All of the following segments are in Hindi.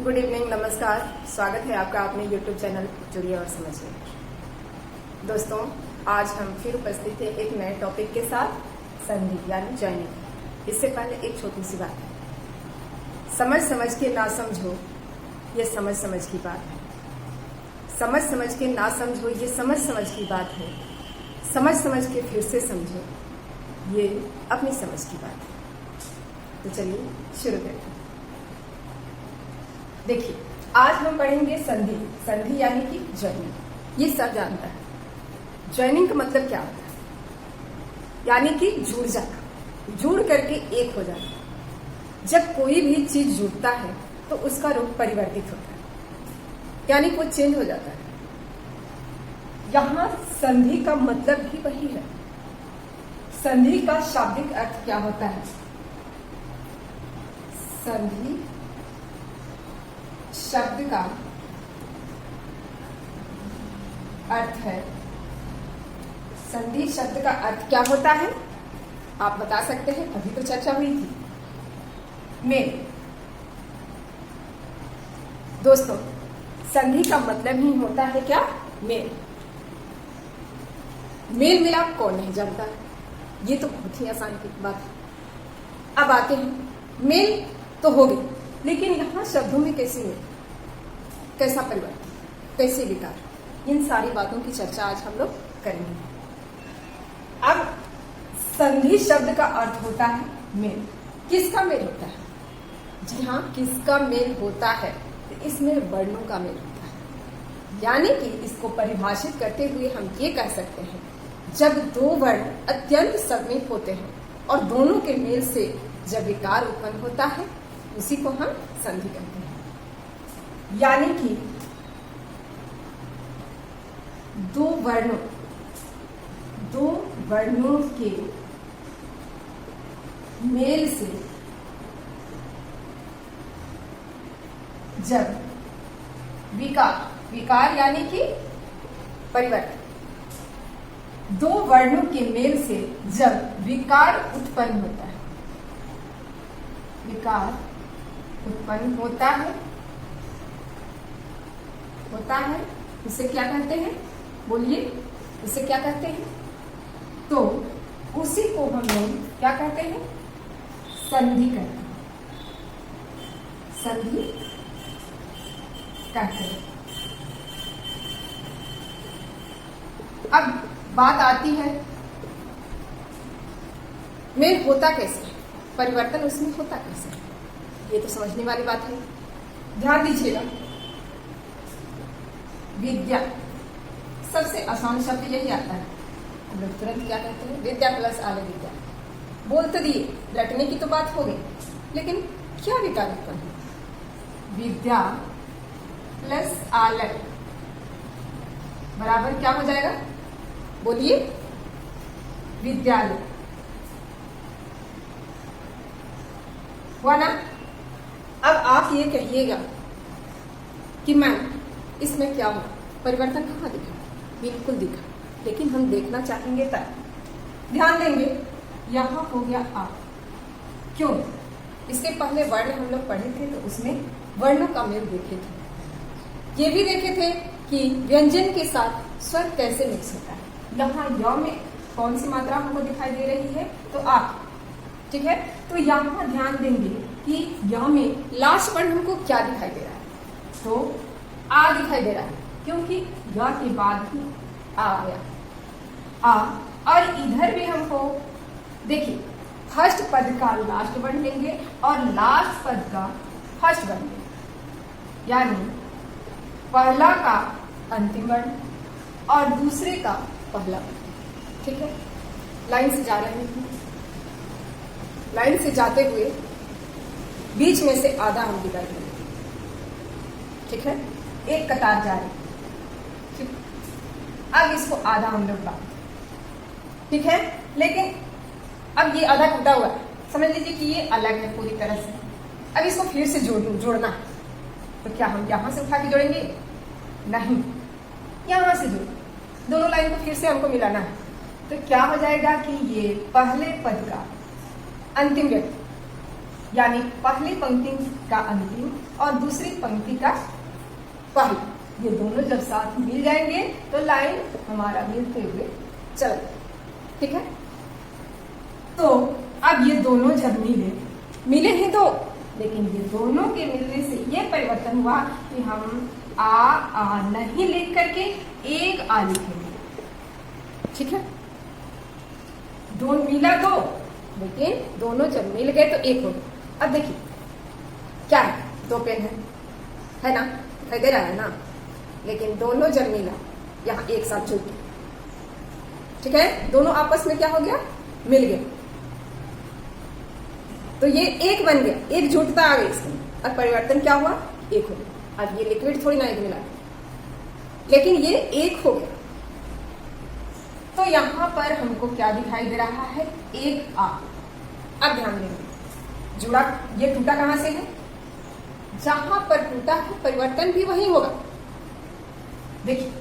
गुड इवनिंग, नमस्कार। स्वागत है आपका अपने YouTube चैनल जुड़िए और समझिए। दोस्तों, आज हम फिर उपस्थित हैं एक नए टॉपिक के साथ, संधि यानी जॉइनिंग। इससे पहले एक छोटी सी बात है, समझ समझ के ना समझो ये समझ समझ की बात है। समझ समझ के ना समझो ये समझ समझ की बात है। समझ समझ के फिर से समझो ये अपनी समझ की बात है। तो चलिए शुरू करते हैं। देखिए, आज हम पढ़ेंगे संधि। संधि यानी कि जॉइनिंग। ये सब जानता है जॉइनिंग का मतलब क्या होता है, यानी कि जुड़ जाना, जुड़ करके एक हो जाना। जब कोई भी चीज जुड़ता है तो उसका रूप परिवर्तित होता है, यानी वो चेंज हो जाता है। यहां संधि का मतलब भी वही है। संधि का शाब्दिक अर्थ क्या होता है? संधि शब्द का अर्थ है, संधि शब्द का अर्थ क्या होता है आप बता सकते हैं? अभी तो चर्चा हुई थी। मेल। दोस्तों, संधि का मतलब ही होता है क्या? मेल। मेल मिलाप कौन नहीं जानता है? ये तो बहुत ही आसान की बात है। अब आते हैं, मेल तो हो गई, लेकिन यहां शब्दों में कैसे मेल, कैसा परिवर्तन, कैसे विकार, इन सारी बातों की चर्चा आज हम लोग करेंगे। अब संधि शब्द का अर्थ होता है मेल। किसका मेल होता है? जी हाँ, किसका मेल होता है? तो इसमें वर्णों का मेल होता है। यानी कि इसको परिभाषित करते हुए हम ये कह सकते हैं, जब दो वर्ण अत्यंत समीप होते हैं और दोनों के मेल से जब विकार उत्पन्न होता है, उसी को हम संधि कहते हैं। यानी कि दो वर्णों के मेल से जब विकार यानी कि परिवर्तन, दो वर्णों के मेल से जब विकार उत्पन्न होता है, विकार उत्पन्न होता है, इसे क्या कहते हैं? बोलिए, इसे क्या कहते हैं? तो उसी को हम लोग क्या कहते हैं? संधि कहते हैं। संधि कहते हैं। अब बात आती है, मेल होता कैसे है, परिवर्तन उसमें होता कैसे है? ये तो समझने वाली बात है। ध्यान दीजिएगा, विद्या, सबसे आसान शब्द यही आता है। हम लोग तुरंत क्या कहते हैं? विद्या प्लस आलय विद्या। बोल तो दिए, रटने की तो बात हो गई, लेकिन क्या विकार उत्पन्न है? विद्या प्लस आलय बराबर क्या हो जाएगा? बोलिए, विद्यालय। हुआ ना? अब आप ये कहिएगा कि मैम इसमें क्या हुआ, परिवर्तन कहाँ दिखा? बिल्कुल दिखा, लेकिन हम देखना चाहेंगे तब। ध्यान देंगे, यहां हो गया आप। क्यों? इसके पहले वर्ण हम लोग पढ़े थे तो उसमें वर्णों का मेल देखे थे। ये भी देखे थे कि व्यंजन के साथ स्वर कैसे मिक्स होता है। यहाँ य में कौन सी मात्रा हमको दिखाई दे रही है? तो आप। ठीक है, तो यहाँ ध्यान देंगे कि य में लास्ट वर्ण हमको क्या दिखाई दे रहा है? तो आ दिखाई दे रहा है, क्योंकि य के बाद ही आ गया आ। और इधर भी हमको देखिए, फर्स्ट पद का लास्ट वर्ण लेंगे और लास्ट पद का फर्स्ट वर्ण लेंगे, यानी पहला का अंतिम वर्ण और दूसरे का पहला वर्ण। ठीक है, लाइन से जा रहे हैं, लाइन से जाते हुए बीच में से आधा हम विदा करेंगे। ठीक है, एक कतार जा रही है। अब इसको आधा हम लोग बांध, ठीक है, लेकिन अब ये आधा टूटा हुआ है, समझ लीजिए कि ये अलग है पूरी तरह से। अब इसको फिर से जोड़ना है, तो क्या हम यहां से उठा के जोड़ेंगे? नहीं, यहां से जोड़, दोनों लाइन को फिर से हमको मिलाना है। तो क्या हो जाएगा कि ये पहले पद का अंतिम व्यक्ति यानी पहली पंक्ति का अंतिम और दूसरी पंक्ति का पहला, ये दोनों जब साथ मिल जाएंगे तो लाइन हमारा मिलते हुए चल, ठीक है। तो अब ये दोनों जब मिले हैं तो, लेकिन ये दोनों के मिलने से ये परिवर्तन हुआ कि हम आ नहीं लिख करके एक आ लिखेंगे, ठीक है। दोनों मिला दो, लेकिन दोनों जब मिल गए तो एक हो गया। अब देखिए क्या है, दो पेन है ना, दिखाई दे रहा है ना, लेकिन दोनों जब मिला यहाँ एक साथ जुड़ गए, ठीक है। दोनों आपस में क्या हो गया, मिल गए, तो ये एक बन गया, एक जुटता आ गई इसमें। अब परिवर्तन क्या हुआ, एक हो गया। अब ये लिक्विड थोड़ी ना एक मिला, लेकिन ये एक हो गया। तो यहां पर हमको क्या दिखाई दे रहा है, एक आ। अब ध्यान देंगे, जुड़ा, ये टूटा कहां से है, जहां पर टूटा है परिवर्तन भी वही होगा। देखिए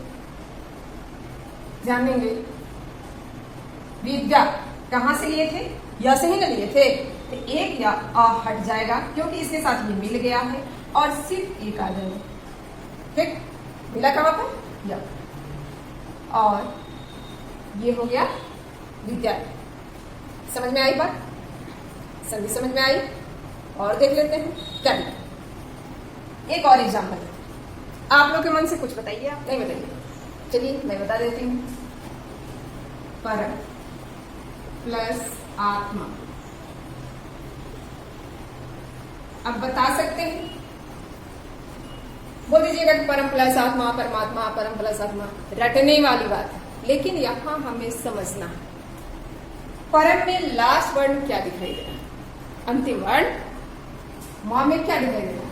ध्यान देंगे, विद्या कहां से लिए थे, या से ही ना लिए थे, तो एक या आ हट जाएगा क्योंकि इसके साथ ये मिल गया है और सिर्फ एक आ जाएगा, ठीक। मिला कहां पर, या, और ये हो गया विद्या। समझ में आई बात, सभी समझ में आई। और देख लेते हैं क्या दिखा। एक और एग्जाम्पल, आप लोग के मन से कुछ बताइए, आप नहीं बताइए, चलिए मैं बता देती हूँ। पर प्लस आत्मा, अब बता सकते हैं, बोल दीजिएगा कि परम प्लस आत्मा, परमात्मा, परम प्लस आत्मा, रटने वाली बात है, लेकिन यहां हमें समझना है परम में लास्ट वर्ण क्या दिखाई दे रहा है, अंतिम वर्ण मां में क्या दिखाई दे रहा है।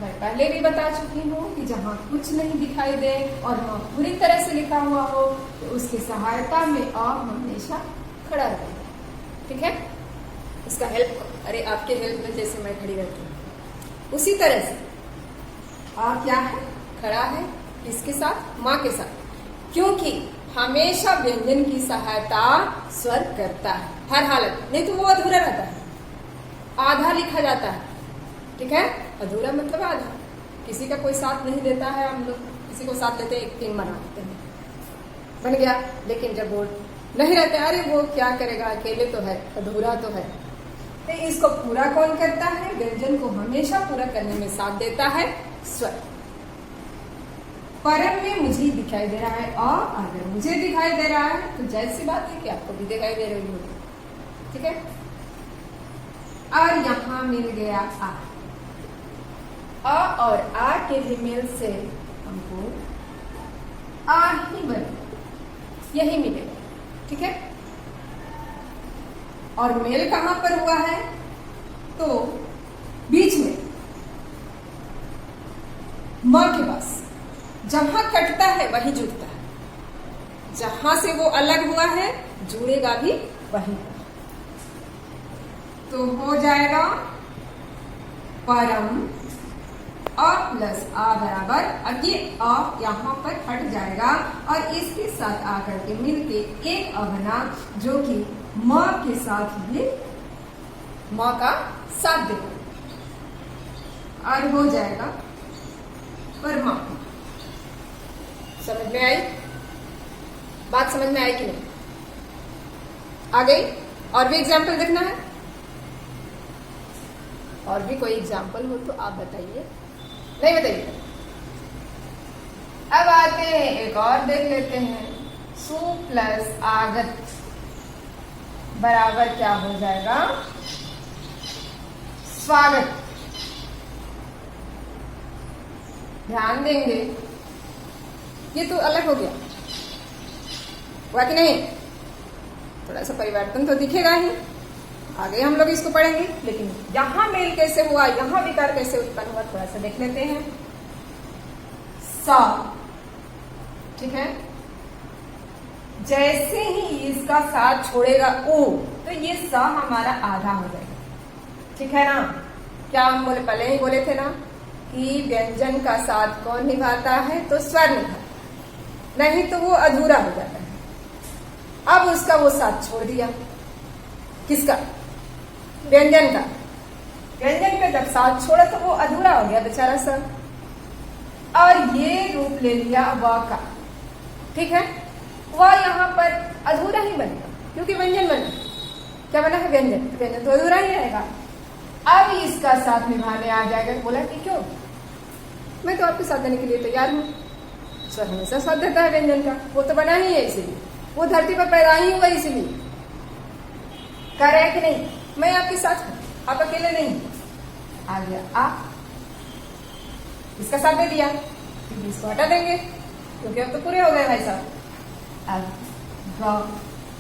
मैं पहले भी बता चुकी हूँ कि जहां कुछ नहीं दिखाई दे और मां पूरी तरह से लिखा हुआ हो तो उसकी सहायता में आ हमेशा खड़ा रहेगा, ठीक है। इसका हेल्प, अरे आपके हेल्प में जैसे मैं खड़ी रहती हूँ उसी तरह से आ क्या है, खड़ा है, किसके साथ, मां के साथ, क्योंकि हमेशा व्यंजन की सहायता स्वर करता है हर हालत, नहीं तो वो अधूरा रहता है, आधा लिखा जाता है, ठीक है। अधूरा मतलब आधा, किसी का कोई साथ नहीं देता है, हम लोग किसी को साथ लेते हैं, एक टीम बना देते हैं, बन गया। लेकिन जब वो नहीं रहते, अरे वो क्या करेगा, अकेले तो है, अधूरा तो है, तो इसको पूरा कौन करता है, व्यंजन को हमेशा पूरा करने में साथ देता है स्वर। परम में मुझे दिखाई दे रहा है और अगर मुझे दिखाई दे रहा है तो जैसी बात है कि आपको भी दिखाई दे रही होगी, ठीक है। और यहां मिल गया आ और आ के भी मेल से हमको आ ही बने, यही मिलेगा, ठीक है। और मेल कहां पर हुआ है, तो बीच में मां के पास, जहां कटता है वही जुड़ता है, जहां से वो अलग हुआ है जुड़ेगा भी वही, तो हो जाएगा परम अ प्लस आ बराबर, अब ये अ यहां पर हट जाएगा और इसके साथ आकर के मिलके एक अ बना, जो कि मां के साथ भी मां का साथ देगा और हो जाएगा परमात्मा। समझ में आई बात, समझ में आई कि नहीं, आ गई। और भी एग्जाम्पल देखना है, और भी कोई एग्जाम्पल हो तो आप बताइए, नहीं बताइए। अब आते हैं एक और देख लेते हैं, सु प्लस आगत बराबर क्या हो जाएगा, स्वागत। ध्यान देंगे, ये तो अलग हो गया, हुआ कि नहीं, थोड़ा सा परिवर्तन तो दिखेगा ही, आगे हम लोग इसको पढ़ेंगे, लेकिन यहां मेल कैसे हुआ, यहां विकार कैसे उत्पन्न हुआ, थोड़ा सा देख लेते हैं। सा, ठीक है, जैसे ही इसका साथ छोड़ेगा ओ, तो ये सा हमारा आधा हो जाएगा, ठीक है ना। क्या हम बोले, पहले ही बोले थे ना कि व्यंजन का साथ कौन निभाता है, तो स्वर निभाता है, नहीं तो वो अधूरा हो जाता है। अब उसका वो साथ छोड़ दिया, किसका, व्यंजन का, व्यंजन का जब साथ छोड़ा तो वो अधूरा हो गया बेचारा सा, और ये रूप ले लिया व का। ठीक है, वह यहाँ पर अधूरा ही बनेगा क्योंकि व्यंजन बना। क्या बना है? व्यंजन। व्यंजन तो अधूरा ही रहेगा। अब इसका साथ निभाने आ जाएगा। बोला कि क्यों, मैं तो आपके साथ देने के लिए तैयार हूं। स्वर हमेशा साथ देता है व्यंजन का, वो तो बना ही है इसीलिए, वो धरती पर पैदा ही हुआ इसलिए। कह रहे हैं कि नहीं मैं आपके साथ हूं, आप अकेले नहीं। आ गया आप, इसका साथ दे दिया, इसको हटा देंगे क्योंकि अब तो पूरे हो गए भाई साहब। अब ग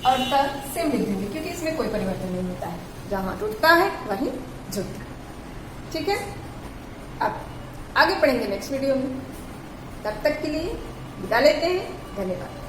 और त सेम लिख देंगे क्योंकि इसमें कोई परिवर्तन नहीं होता है, जहां टूटता है वहीं जुड़ता है। ठीक है, अब आगे पढ़ेंगे नेक्स्ट वीडियो में। तब तक के लिए विदा लेते हैं। धन्यवाद।